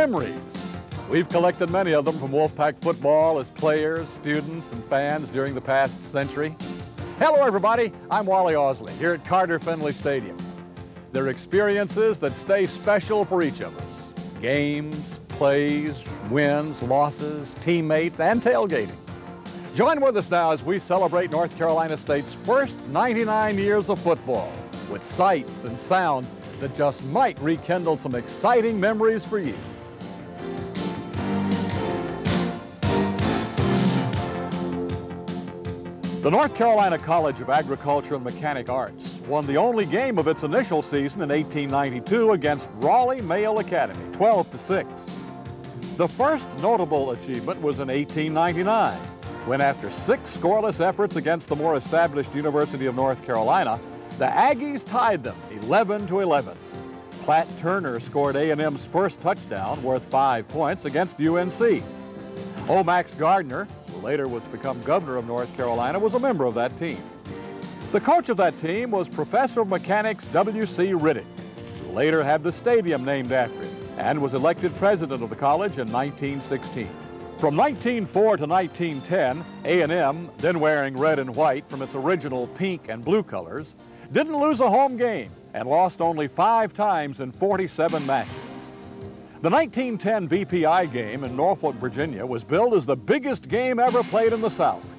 Memories. We've collected many of them from Wolfpack football as players, students, and fans during the past century. Hello, everybody. I'm Wally Ausley here at Carter Finley Stadium. They're experiences that stay special for each of us. Games, plays, wins, losses, teammates, and tailgating. Join with us now as we celebrate North Carolina State's first 99 years of football with sights and sounds that just might rekindle some exciting memories for you. The North Carolina College of Agriculture and Mechanic Arts won the only game of its initial season in 1892 against Raleigh Male Academy, 12-6. The first notable achievement was in 1899, when after 6 scoreless efforts against the more established University of North Carolina, the Aggies tied them 11-11. Platt Turner scored A&M's first touchdown, worth 5 points, against UNC. Max Gardner, who later was to become governor of North Carolina, was a member of that team. The coach of that team was Professor of Mechanics W.C. Riddick, who later had the stadium named after him and was elected president of the college in 1916. From 1904 to 1910, A&M, then wearing red and white from its original pink and blue colors, didn't lose a home game and lost only 5 times in 47 matches. The 1910 VPI game in Norfolk, Virginia was billed as the biggest game ever played in the South.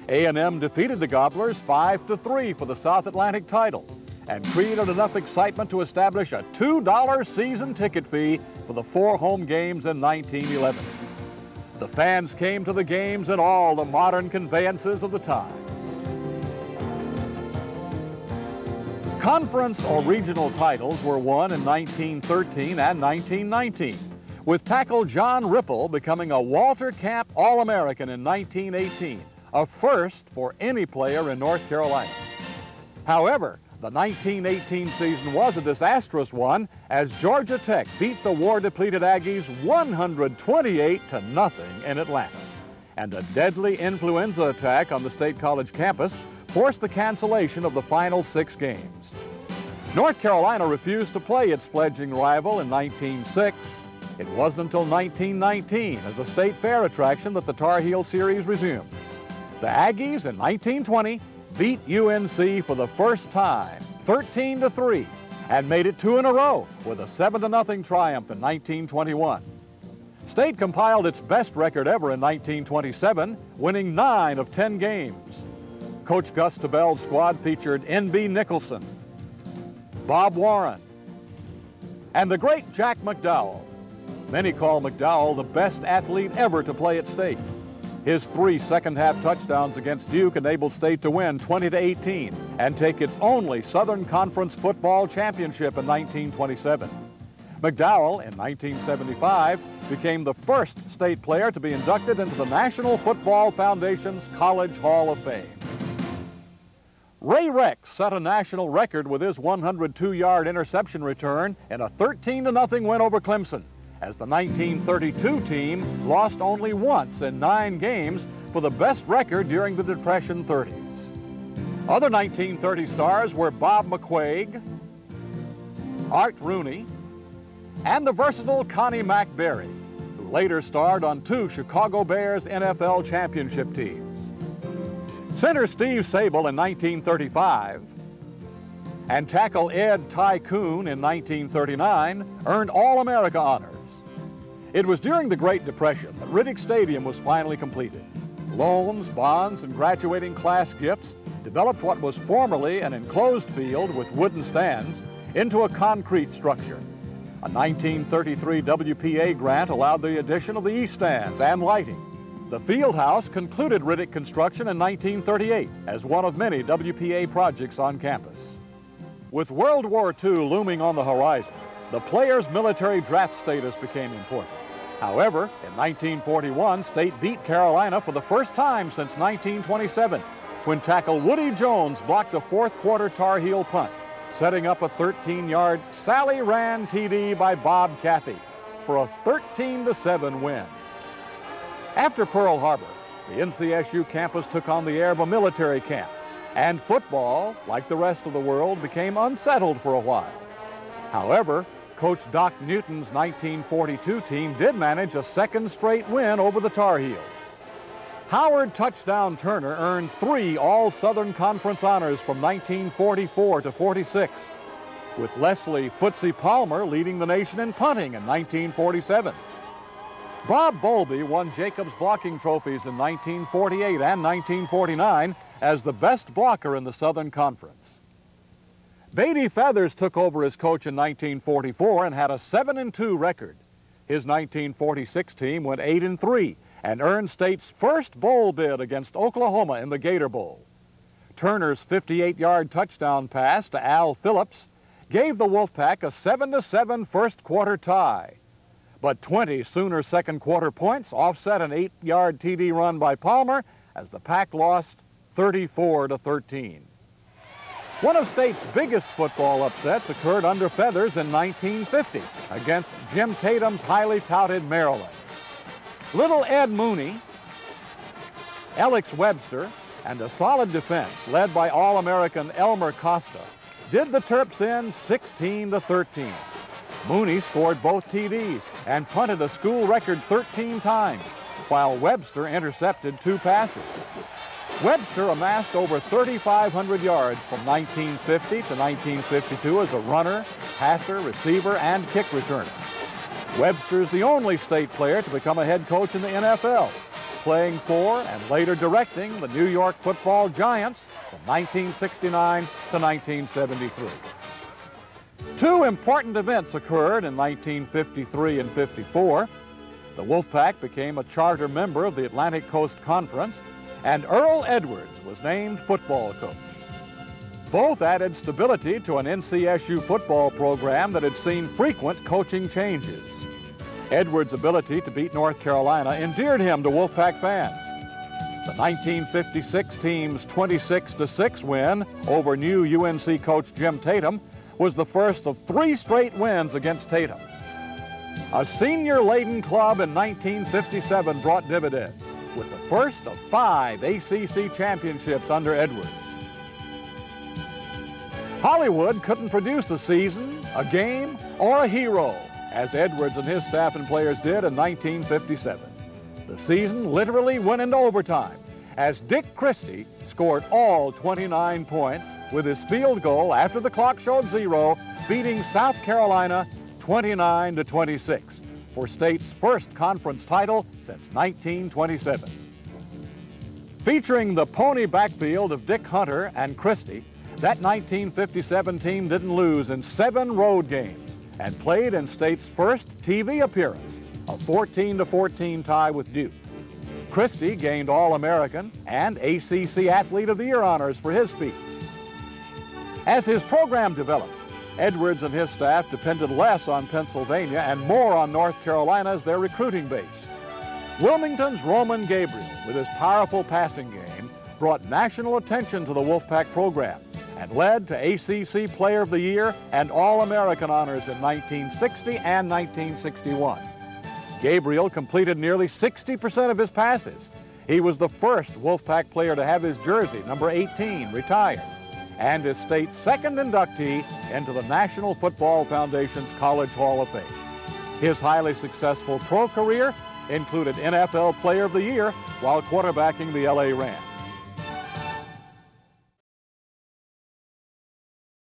A&M defeated the Gobblers 5-3 for the South Atlantic title and created enough excitement to establish a $2 season ticket fee for the 4 home games in 1911. The fans came to the games in all the modern conveyances of the time. Conference or regional titles were won in 1913 and 1919, with tackle John Ripple becoming a Walter Camp All-American in 1918, a first for any player in North Carolina. However, the 1918 season was a disastrous one as Georgia Tech beat the war-depleted Aggies 128-0 in Atlanta. And a deadly influenza attack on the State College campus forced the cancellation of the final 6 games. North Carolina refused to play its fledgling rival in 1906. It wasn't until 1919, as a state fair attraction, that the Tar Heel series resumed. The Aggies in 1920 beat UNC for the first time, 13-3, and made it 2 in a row with a 7-0 triumph in 1921. State compiled its best record ever in 1927, winning 9 of 10 games. Coach Gus Tabell's squad featured N.B. Nicholson, Bob Warren, and the great Jack McDowell. Many call McDowell the best athlete ever to play at State. His 3 second-half touchdowns against Duke enabled State to win 20-18 and take its only Southern Conference football championship in 1927. McDowell, in 1975, became the first State player to be inducted into the National Football Foundation's College Hall of Fame. Ray Rex set a national record with his 102-yard interception return in a 13-0 win over Clemson, as the 1932 team lost only once in 9 games for the best record during the Depression 30s. Other 1930 stars were Bob McQuaig, Art Rooney, and the versatile Connie McBerry, who later starred on 2 Chicago Bears NFL championship teams. Center Steve Sable in 1935 and tackle Ed Tycoon in 1939 earned All-America honors. It was during the Great Depression that Riddick Stadium was finally completed. Loans, bonds, and graduating class gifts developed what was formerly an enclosed field with wooden stands into a concrete structure. A 1933 WPA grant allowed the addition of the east stands and lighting. The field house concluded Riddick construction in 1938 as one of many WPA projects on campus. With World War II looming on the horizon, the players' military draft status became important. However, in 1941, State beat Carolina for the first time since 1927, when tackle Woody Jones blocked a 4th-quarter Tar Heel punt, setting up a 13-yard Sally Rand TD by Bob Cathy for a 13-7 win. After Pearl Harbor, the NCSU campus took on the air of a military camp, and football, like the rest of the world, became unsettled for a while. However, Coach Doc Newton's 1942 team did manage a second straight win over the Tar Heels. Howard Touchdown Turner earned 3 All-Southern Conference honors from 1944 to 46, with Leslie Footsie Palmer leading the nation in punting in 1947. Bob Bowlby won Jacobs blocking trophies in 1948 and 1949 as the best blocker in the Southern Conference. Beatty Feathers took over as coach in 1944 and had a 7-2 record. His 1946 team went 8-3 and earned state's first bowl bid against Oklahoma in the Gator Bowl. Turner's 58-yard touchdown pass to Al Phillips gave the Wolfpack a 7-7 first quarter tie. But 20 Sooner second quarter points offset an 8-yard TD run by Palmer as the Pack lost 34-13. One of state's biggest football upsets occurred under Feathers in 1950 against Jim Tatum's highly touted Maryland. Little Ed Mooney, Alex Webster, and a solid defense led by All-American Elmer Costa did the Terps in 16-13. Mooney scored both TDs and punted a school record 13 times, while Webster intercepted 2 passes. Webster amassed over 3,500 yards from 1950 to 1952 as a runner, passer, receiver, and kick returner. Webster's the only state player to become a head coach in the NFL, playing for and later directing the New York Football Giants from 1969 to 1973. 2 important events occurred in 1953 and 54. The Wolfpack became a charter member of the Atlantic Coast Conference, and Earl Edwards was named football coach. Both added stability to an NCSU football program that had seen frequent coaching changes. Edwards' ability to beat North Carolina endeared him to Wolfpack fans. The 1956 team's 26-6 win over new UNC coach Jim Tatum was the first of 3 straight wins against Tatum. A senior-laden club in 1957 brought dividends, with the first of 5 ACC championships under Edwards. Hollywood couldn't produce a season, a game, or a hero as Edwards and his staff and players did in 1957. The season literally went into overtime as Dick Christie scored all 29 points with his field goal after the clock showed 0, beating South Carolina 29-26 for state's first conference title since 1927. Featuring the pony backfield of Dick Hunter and Christie, that 1957 team didn't lose in 7 road games and played in state's first TV appearance, a 14-14 tie with Duke. Christie gained All-American and ACC Athlete of the Year honors for his feats. As his program developed, Edwards and his staff depended less on Pennsylvania and more on North Carolina as their recruiting base. Wilmington's Roman Gabriel, with his powerful passing game, brought national attention to the Wolfpack program and led to ACC Player of the Year and All-American honors in 1960 and 1961. Gabriel completed nearly 60% of his passes. He was the first Wolfpack player to have his jersey, number 18, retired, and is state's second inductee into the National Football Foundation's College Hall of Fame. His highly successful pro career included NFL Player of the Year while quarterbacking the LA Rams.